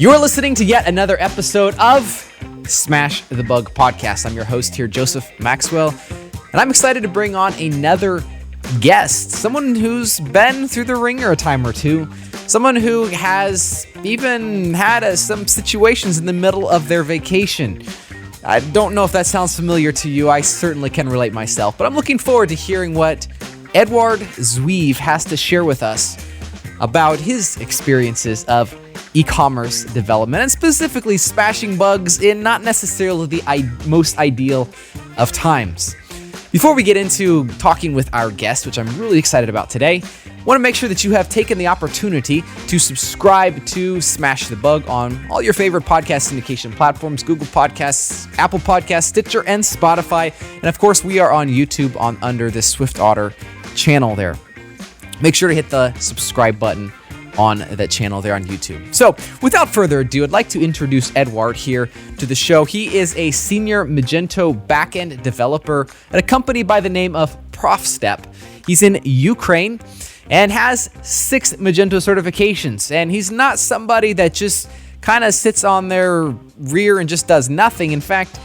You're listening to yet another episode of Smash the Bug podcast. I'm your host here, Joseph Maxwell, and I'm excited to bring on another guest, someone who's been through the ringer a time or two, someone who has even had some situations in the middle of their vacation. I don't know if that sounds familiar to you. I certainly can relate myself, but I'm looking forward to hearing what Eduard Zuiev has to share with us about his experiences of e-commerce development and specifically smashing bugs in not necessarily the most ideal of times. Before we get into talking with our guest, which I'm really excited about today, I want to make sure that you have taken the opportunity to subscribe to Smash the Bug on all your favorite podcast syndication platforms, Google Podcasts, Apple Podcasts, Stitcher, and Spotify. And of course, we are on YouTube under the SwiftOtter channel there. Make sure to hit the subscribe button on that channel there on YouTube. So without further ado, I'd like to introduce Eduard here to the show. He is a senior Magento backend developer at a company by the name of PROFSTEP. He's in Ukraine and has 6 Magento certifications. And he's not somebody that just kind of sits on their rear and just does nothing. In fact,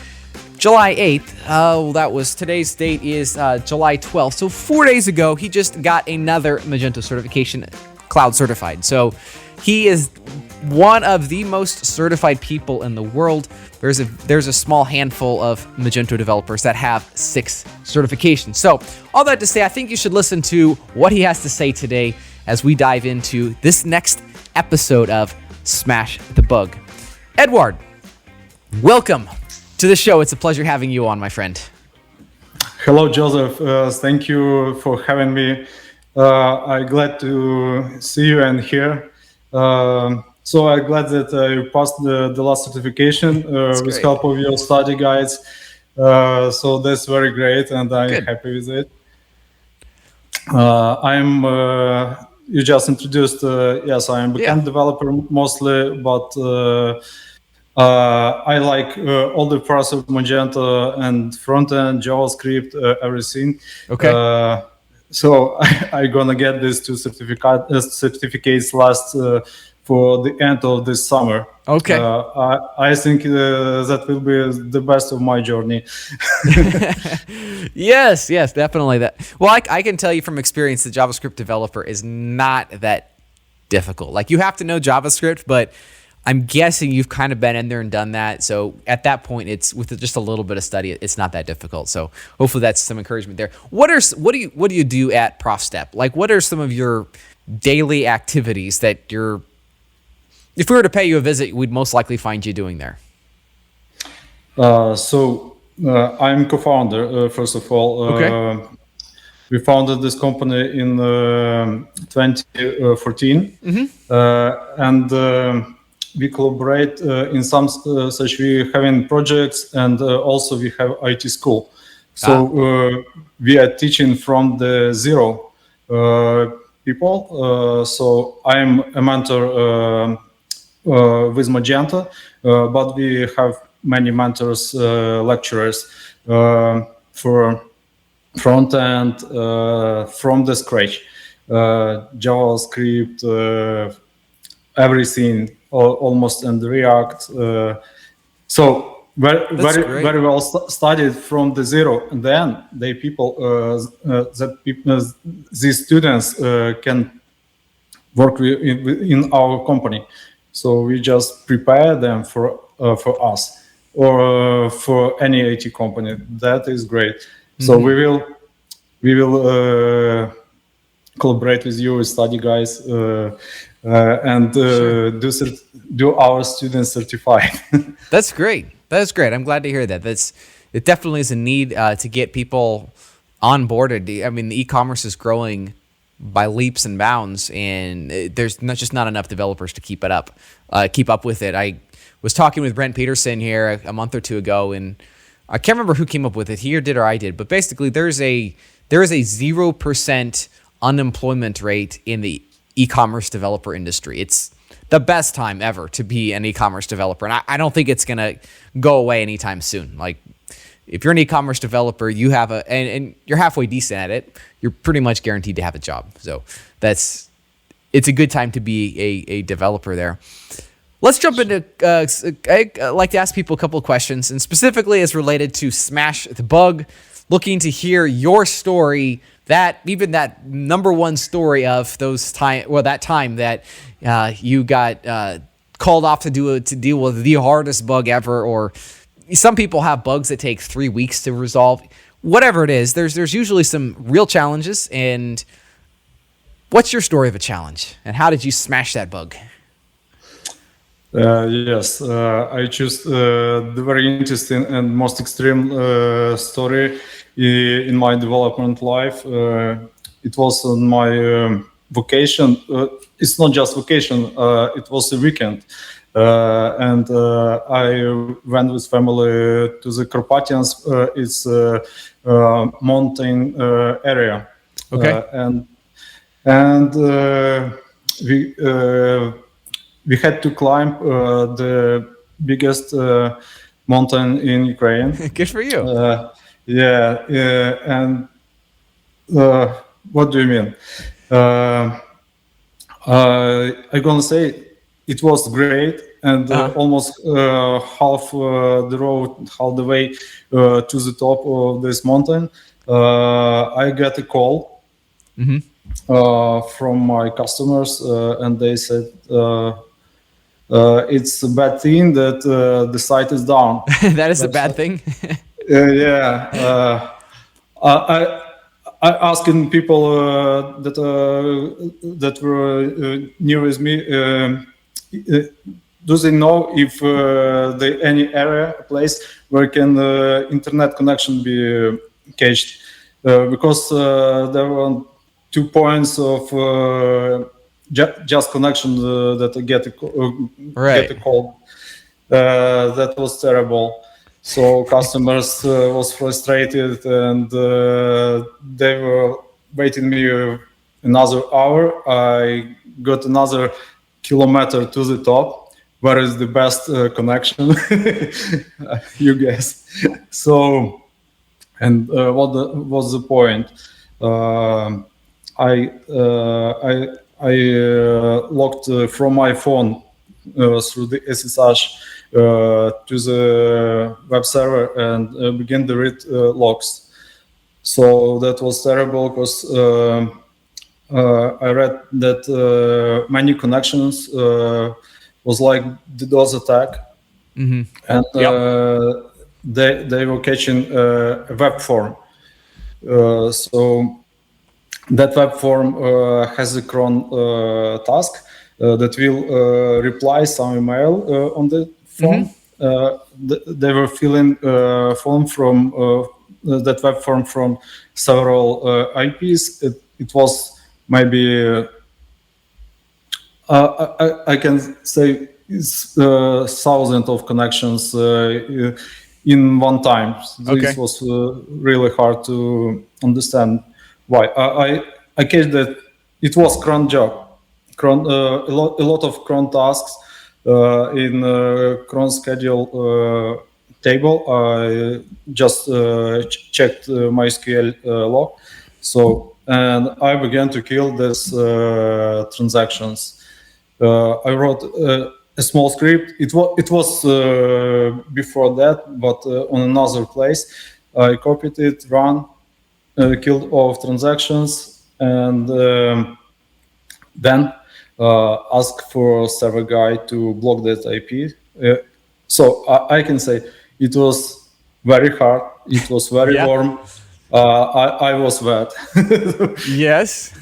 July 8th, today's date is July 12th. So 4 days ago, he just got another Magento certification, cloud certified. So he is one of the most certified people in the world. There's a small handful of Magento developers that have 6 certifications. So all that to say, I think you should listen to what he has to say today as we dive into this next episode of Smash the Bug. Eduard, welcome to the show. It's a pleasure having you on, my friend. Hello, Joseph. Thank you for having me. I'm glad to see you and hear. So I'm glad that you passed the last certification with help of your study guides. So that's very great, and I'm happy with it. You just introduced, yes, I am a backend developer mostly, but I like all the parts of Magento and front-end, JavaScript, everything. Okay. So I'm gonna get these 2 certificates last for the end of this summer. Okay. I think that will be the best of my journey. Yes, definitely that. Well, I can tell you from experience, the JavaScript developer is not that difficult. Like, you have to know JavaScript, but I'm guessing you've kind of been in there and done that. So at that point, it's with just a little bit of study, it's not that difficult. So hopefully that's some encouragement there. What do you do at PROFSTEP? Like, what are some of your daily activities that if we were to pay you a visit, we'd most likely find you doing there? I'm co-founder, first of all. Okay. We founded this company in 2014. And we collaborate in some such we having projects, and also we have IT school. So we are teaching from the zero people. So I'm a mentor with Magento, but we have many mentors, lecturers for front end from the scratch, JavaScript, everything. Almost in the React, so very well studied from the zero, and then these students can work in our company. So we just prepare them for us or for any IT company. That is great. So we will collaborate with you, with study guys. And do our students certified. That's great. I'm glad to hear that. It definitely is a need to get people onboarded. I mean, the e-commerce is growing by leaps and bounds, and there's just not enough developers to keep up with it. I was talking with Brent Peterson here a month or 2 ago, and I can't remember who came up with it. He did or I did, but basically there is a 0% unemployment rate in the e-commerce developer industry. It's the best time ever to be an e-commerce developer, and I don't think it's gonna go away anytime soon. Like, if you're an e-commerce developer, you have and you're halfway decent at it, you're pretty much guaranteed to have a job. So it's a good time to be a developer there. Let's jump into, I like to ask people a couple of questions, and specifically as related to Smash the Bug, looking to hear your story, that number one story of that time that you got called off to deal with the hardest bug ever, or some people have bugs that take 3 weeks to resolve. Whatever it is, there's usually some real challenges, and what's your story of a challenge, and how did you smash that bug? Yes, I choose the very interesting and most extreme story in my development life. It was on my vacation. It's not just vacation. It was a weekend, and I went with family to the Carpathians. It's a mountain area. Okay, and we had to climb the biggest mountain in Ukraine. good for you. And what do you mean? I'm gonna say it was great, and almost half the way to the top of this mountain, I got a call from my customers, and they said, it's a bad thing that the site is down. That is a bad thing. I asking people that were near with me, do they know if any place where can internet connection be cached? Because there were 2 points of just connection that I get a call. That was terrible. So customers was frustrated, and they were waiting me another hour. I got another kilometer to the top. Where is the best connection? You guess. So, and what was the point? I logged from my phone through the SSH to the web server and began to read logs. So that was terrible because I read that many connections was like DDoS attack, and they were catching a web form. So that web form has a cron task that will reply some email on the form. They were filling form from that web form from several IPs. It was maybe I can say it's thousands of connections in one time. This was really hard to understand why. I guess that it was cron job, a lot of cron tasks in cron schedule table. I just checked MySQL log, and I began to kill these transactions. I wrote a small script. It was before that, but on another place. I copied it, ran, killed all of transactions, and then asked for server guy to block that IP. So I can say it was very hard. It was very warm. I was wet. Yes.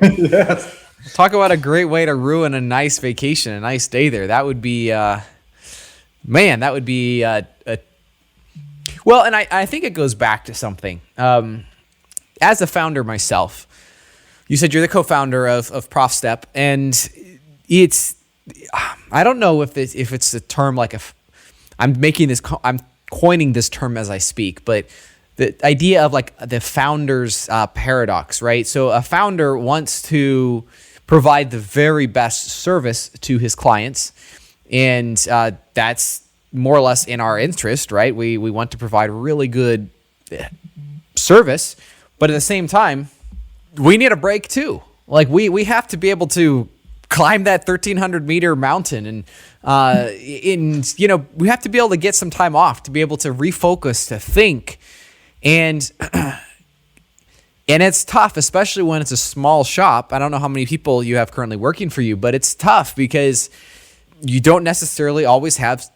Yes. Talk about a great way to ruin a nice vacation, a nice day there. That would be, man, that would be, well, and I think it goes back to something. As a founder myself, you said you're the co-founder of PROFSTEP, and it's, I don't know if it's a term like I'm coining this term as I speak, but the idea of like the founder's paradox, right? So a founder wants to provide the very best service to his clients, and that's more or less in our interest, right? We want to provide really good service, but at the same time, we need a break too. Like we have to be able to climb that 1,300 meter mountain. And we have to be able to get some time off to be able to refocus, to think. And it's tough, especially when it's a small shop. I don't know how many people you have currently working for you, but it's tough because you don't necessarily always have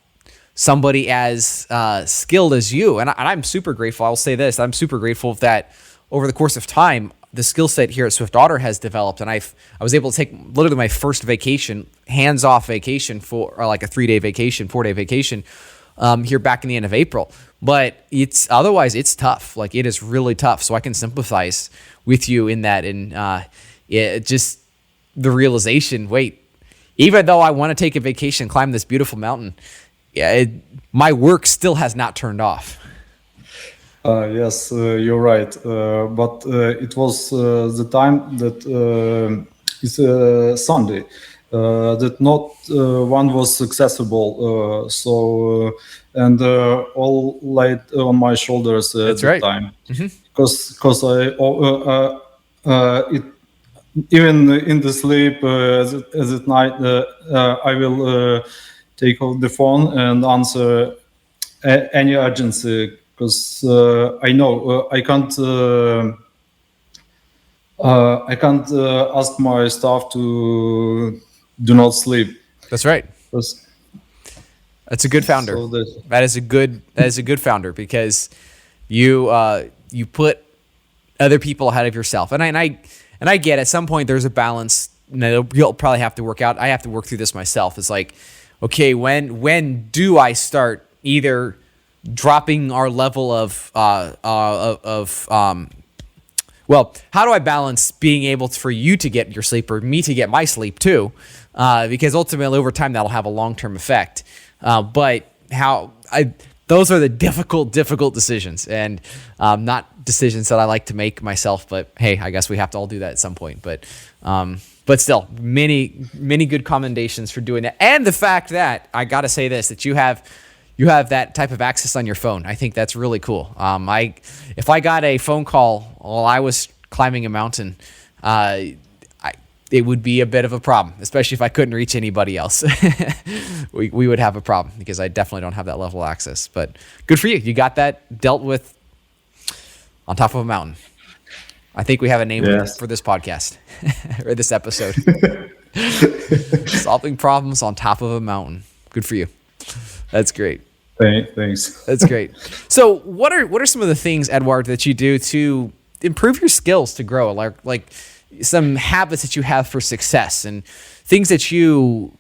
somebody as skilled as you. And I'm super grateful. I'll say this. I'm super grateful that over the course of time, the skill set here at SwiftOtter has developed. And I was able to take literally my first vacation, hands-off vacation or like a 4-day vacation here back in the end of April. But otherwise it's tough. Like, it is really tough. So I can sympathize with you in that. And just the realization, wait, even though I want to take a vacation, climb this beautiful mountain, my work still has not turned off. Yes, you're right. But it was the time that it's Sunday, that not one was accessible. And all laid on my shoulders at the time. Because it even in the sleep as at night, I will take out the phone and answer any urgency. Because I know I can't ask my staff to do not sleep. That's right. That's a good founder. So that is a good founder, because you put other people ahead of yourself. And I get at some point there's a balance. You'll probably have to work out. I have to work through this myself. It's like, okay, when do I start either dropping our level of how do I balance being able for you to get your sleep or me to get my sleep too? Because ultimately over time that'll have a long-term effect. But those are the difficult decisions, and not decisions that I like to make myself, but hey, I guess we have to all do that at some point. But still, many good commendations for doing that. And the fact that, I got to say this, that you have that type of access on your phone. I think that's really cool. If I got a phone call while I was climbing a mountain, it would be a bit of a problem, especially if I couldn't reach anybody else. we would have a problem, because I definitely don't have that level of access. But good for you. You got that dealt with on top of a mountain. I think we have a name for this podcast or this episode. Solving problems on top of a mountain. Good for you. That's great. Thanks. That's great. So what are some of the things, Eduard, that you do to improve your skills to grow? Like some habits that you have for success and things that you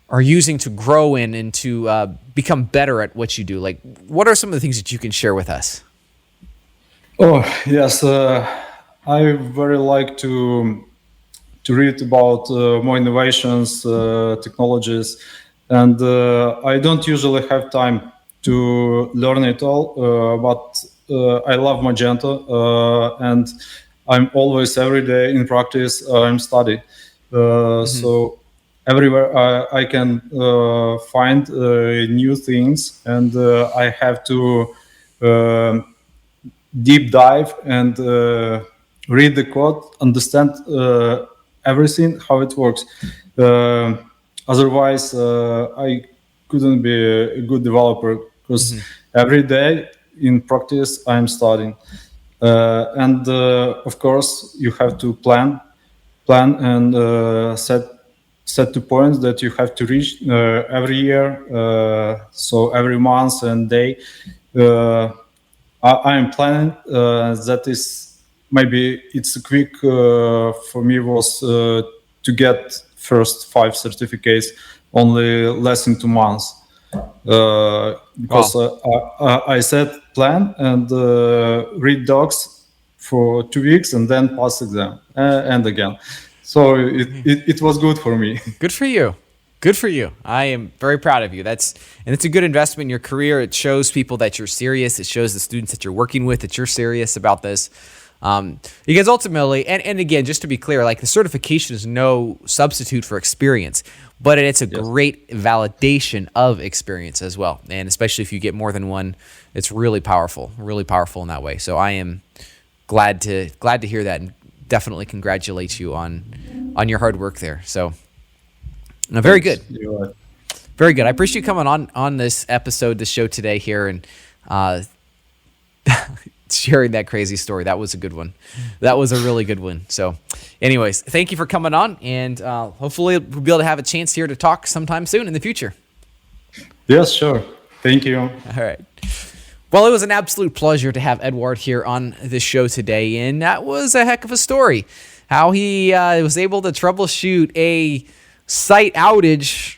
are using to grow in and to become better at what you do. Like, what are some of the things that you can share with us? Oh, yes. I very like to read about more innovations, technologies, and I don't usually have time to learn it all, but I love Magento, and I'm always, every day in practice, I'm studying. So everywhere I can find new things, and I have to deep dive and read the code, understand everything, how it works. Otherwise, I couldn't be a good developer, because every day in practice I'm studying. And of course, you have to plan and set the points that you have to reach every year. So every month and day, I am planning. That is, maybe it's a quick for me was to get first 5 certificates only less than 2 months. Because I set plan and read docs for 2 weeks and then pass exam and again. So it was good for me. Good for you. Good for you. I am very proud of you. And it's a good investment in your career. It shows people that you're serious. It shows the students that you're working with that you're serious about this. Because ultimately, and again, just to be clear, like, the certification is no substitute for experience, but it's a great validation of experience as well. And especially if you get more than one, it's really powerful in that way. So I am glad to hear that, and definitely congratulate you on your hard work there. So No, very Thanks, good. Eduard. Very good. I appreciate you coming on this episode, this show today here, and sharing that crazy story. That was a good one. That was a really good one. So anyways, thank you for coming on, and hopefully we'll be able to have a chance here to talk sometime soon in the future. Yes, sure. Thank you. All right. Well, it was an absolute pleasure to have Eduard here on this show today, and that was a heck of a story. How he was able to troubleshoot a site outage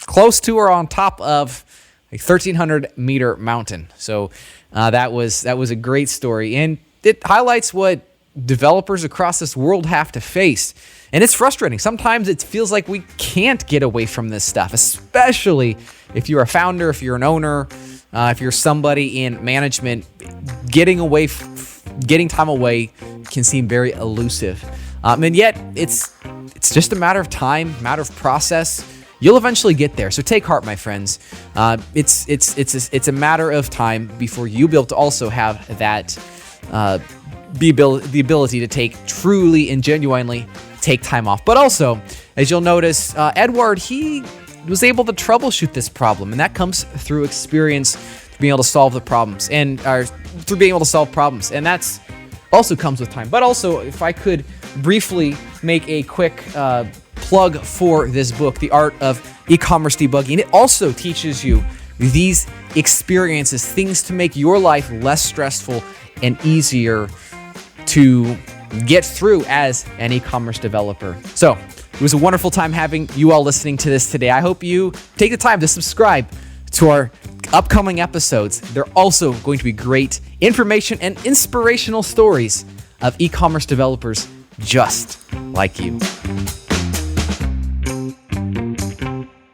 close to or on top of a 1,300 meter mountain. So that was a great story, and it highlights what developers across this world have to face. And it's frustrating. Sometimes it feels like we can't get away from this stuff, especially if you're a founder, if you're an owner, if you're somebody in management. Getting time away can seem very elusive. And yet it's just a matter of time, matter of process. You'll eventually get there. So take heart, my friends. It's a matter of time before you'll be able to also have that the ability to take truly and genuinely take time off. But also, as you'll notice, Eduard, he was able to troubleshoot this problem, and that comes through experience, being able to solve the problems, and through being able to solve problems, and that's also comes with time. But also, if I could briefly make a quick plug for this book, The Art of E-commerce Debugging. It also teaches you these experiences, things to make your life less stressful and easier to get through as an e-commerce developer. So it was a wonderful time having you all listening to this today. I hope you take the time to subscribe to our upcoming episodes. They're also going to be great information and inspirational stories of e-commerce developers just like you.